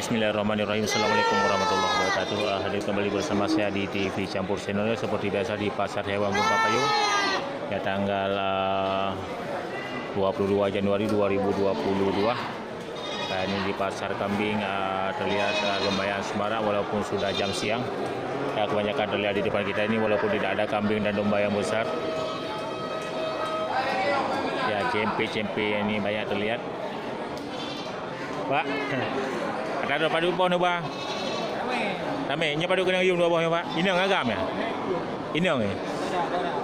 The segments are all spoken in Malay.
Bismillahirrahmanirrahim. Assalamualaikum warahmatullahi wabarakatuh. Hadir kembali bersama saya di TV Campur Channel seperti biasa di Pasar Hewan Gunung Payung ya, tanggal 22 Januari 2022. Ini di pasar kambing terlihat lumayan semarak walaupun sudah jam siang. Kebanyakan terlihat di depan kita ini walaupun tidak ada kambing dan domba yang besar. Ya, cempe-cempe ini banyak terlihat. Pak, ada padu pohon Pak. Rame, nya padu kena yung dua pohon Pak. Ini yang agam ya? Ini yang ni.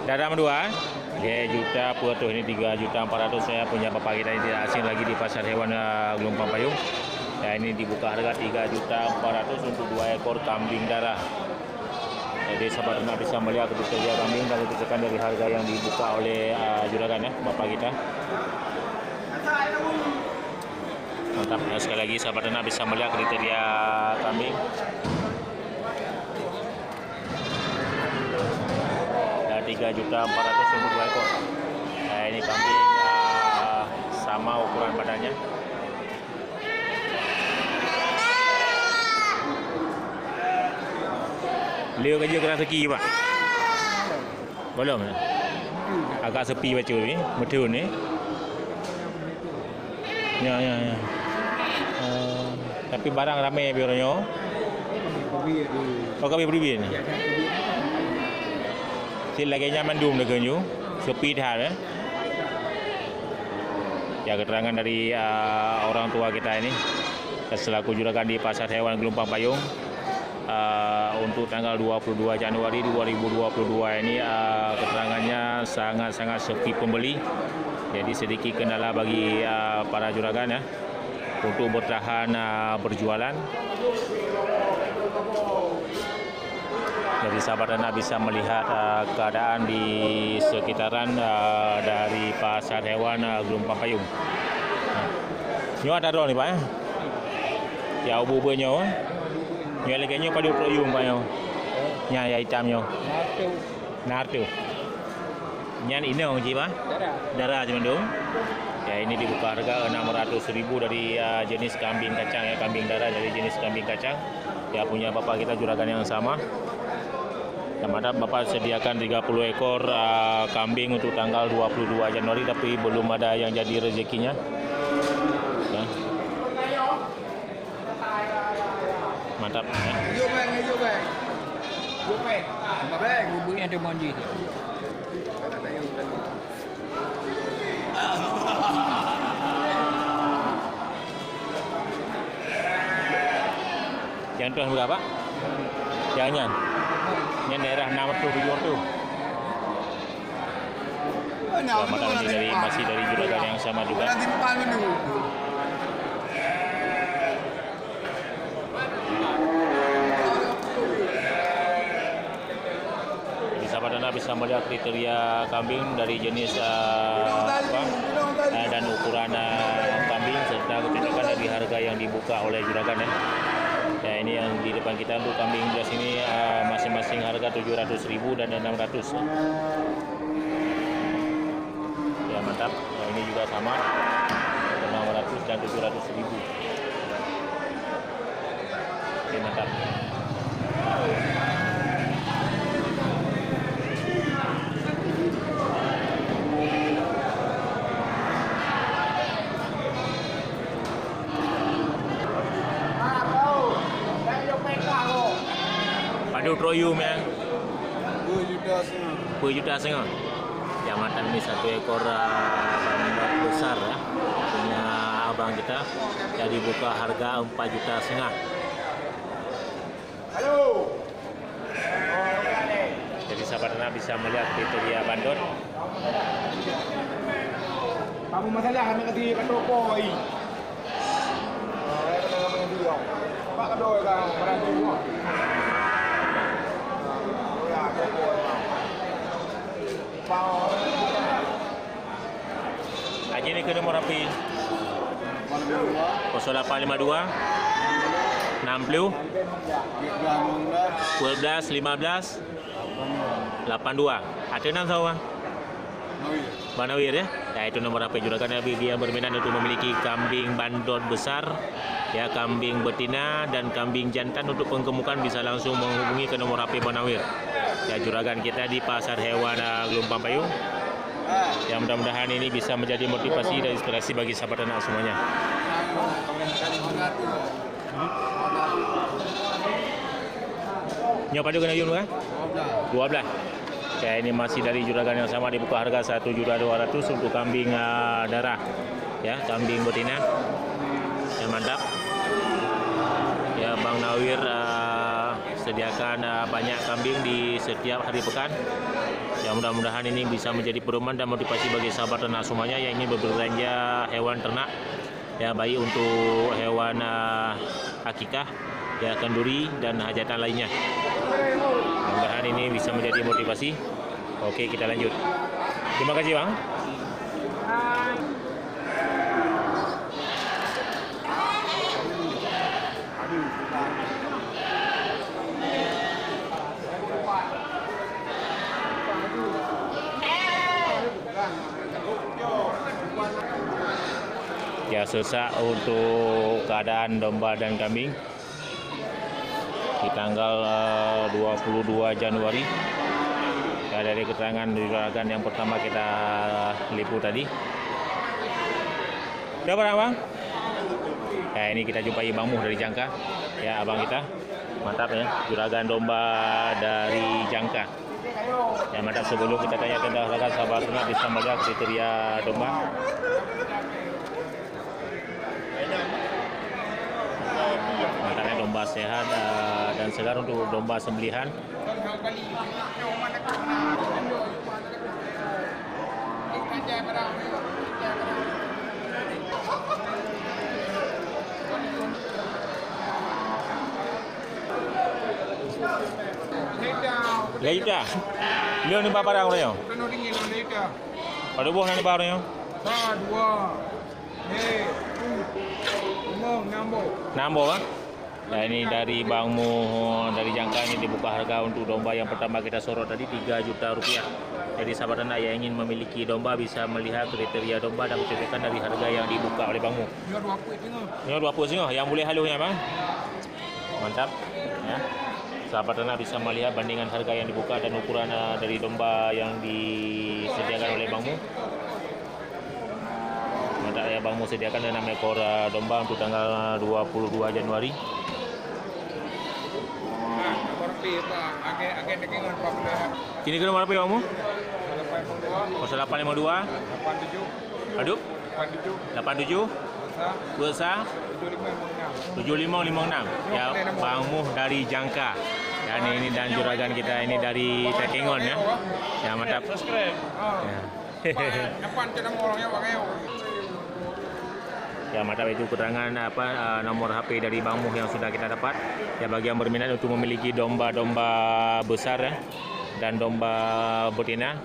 Darah dua. Oke, juta per tuh ini 3.400.000 saya punya bapak kita ini tidak asing lagi di pasar hewan Gelompang Payung. Ya, ini dibuka harga 3.400.000 untuk 2 ekor kambing darah. Jadi sahabat ternak bisa melihat kriteria kambing dan ditentukan dari harga yang dibuka oleh juragan ya, bapak kita. Mantap, ya, sekali lagi sahabat ternak bisa melihat kriteria kambing. Ya, 3.400.000 untuk 2 ekor. Nah, ini kambing sama ukuran badannya. Beliau kerja keras seki Pak? Belum ya? Agak sepi baca ni, betul ni. Ya. Tapi barang ramai biarnya. Oh, kami berbeza ni. Si lagi nyaman dum dengan you, sepi dah. Ya, keterangan dari orang tua kita ini selaku juragan di pasar hewan Gelompang Payung. Untuk tanggal 22 Januari 2022 ini keterangannya sangat-sangat sepi pembeli. Jadi sedikit kendala bagi para juragan ya untuk bertahan berjualan. Jadi sahabat anda bisa melihat keadaan di sekitaran dari pasar hewan Gelompang Payung. Nyo ada ron ni Pak ya? Ya ubu-ubunya. Nyo lagi nyo padu proyum Pak yo. Nya ya hitam nyo. Nartu. Nyan ini orang Pak? Darah cuma dong. Ya, ini dibuka harga 600.000 dari jenis kambing kacang ya, kambing darah dari jenis kambing kacang. Ya, punya bapak kita juragan yang sama. Dan mantap, bapak sediakan 30 ekor kambing untuk tanggal 22 Januari tapi belum ada yang jadi rezekinya. Ya. Mantap ya. Ngubungnya ada mandi. Yang tuan berapa? Jangan. Yang daerah 600-700. Selamat ini masih dari juragan yang sama juga. Sahabat anda bisa melihat kriteria kambing dari jenis dan ukuran kambing serta kecocokan dari harga yang dibuka oleh juragan ya. Ya, ini yang di depan kita untuk kambing belas ini masing-masing harga 700.000 dan 600. Ya, mantap. Ya, ini juga sama 600 dan 700.000. Oke, mantap. Padu troyum ya. 2.500.000. Yang matang ini 1 ekor bandot besar ya. Punya abang kita. Yang dibuka harga 4.500.000. Halo. Jadi sahabat anda bisa melihat kriteria bandot. Kamu masalah kami kati katokoi. Pak kadoi ka berarti semua. Haji ni ke nomor api 0852 60 12 15 82. Ada enam sahaja. Banawir ya. Ya, itu nomor HP juragan Nabi dia berminat untuk memiliki kambing bandot besar Ya, kambing betina dan kambing jantan untuk penggemukan bisa langsung menghubungi ke nomor HP Bang Nawir. Ya, juragan kita di Pasar Hewan Gelompang Payung. Ya, mudah-mudahan ini bisa menjadi motivasi dan inspirasi bagi sahabat anak semuanya. Nyo padu kena yun kan? 12. Ya, ini masih dari juragan yang sama, dibuka harga 1.200.000 untuk kambing darah. Ya, kambing betina. Ya, mantap. Ya, Bang Nawir sediakan banyak kambing di setiap hari pekan. Ya, mudah-mudahan ini bisa menjadi pedoman dan motivasi bagi sahabat ternak semuanya yang ingin berbelanja hewan ternak. Ya, baik untuk hewan akikah, ya, kenduri dan hajatan lainnya. Mudah-mudahan ini bisa menjadi motivasi. Oke, kita lanjut. Terima kasih, Bang. Ya, sesak untuk keadaan domba dan kambing di tanggal 22 Januari. Ya, dari keterangan juragan yang pertama kita liput tadi. Berapa Bang? Ya, ini kita jumpai Bang Muh dari Jangka. Ya, abang kita. Mantap ya, juragan domba dari Jangka. Ya, mantap. Sebelum kita tanya tentang harga, sahabat ternak bisa melihat kriteria domba. Mantapnya domba sehat dan segar untuk domba sembelihan. Lagi dah. Leo ni berapa orang orangnya? Pada buah ni berapa orangnya? 2, Nambo kan? Nah, ini dari Bang Mu dari Jangka, ini dibuka harga untuk domba yang pertama kita sorot tadi 3 juta rupiah. Jadi sahabat anak yang ingin memiliki domba bisa melihat kriteria domba dan menceritakan dari harga yang dibuka oleh Bang Mu. Ini 20 singoh yang boleh halunya Bang. Mantap ya. Sahabat anak bisa melihat bandingan harga yang dibuka dan ukuran dari domba yang disediakan oleh Bang Mu. Mantap ya, Bang Mu sediakan 6 ekor domba untuk tanggal 22 Januari. Kini kena berapa Bang Mu? 0852 Aduh 87 Besar 7556 ya, Bang Muh dari Jangka. Dan ini dan juragan kita ini dari Tekengon ya. Ya, mantap. Ya. Ya, mantap, itu keterangan nomor HP dari Bang Muh yang sudah kita dapat. Ya, bagi yang berminat untuk memiliki domba-domba besar ya, dan domba betina,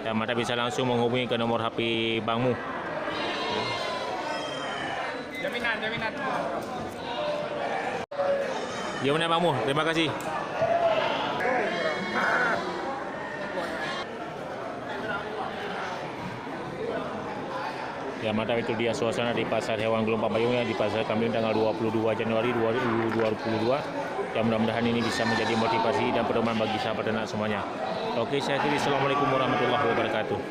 ya, mantap, bisa langsung menghubungi ke nomor HP Bang Muh. Jaminan. Gimana Bang Muh? Terima kasih. Ya, mantap, itu dia suasana di Pasar Hewan Gelompang Payung ya, di Pasar Kambing tanggal 22 Januari 2022. Ya, mudah-mudahan ini bisa menjadi motivasi dan pedoman bagi sahabat ternak semuanya. Oke, saya akhiri. Assalamualaikum warahmatullahi wabarakatuh.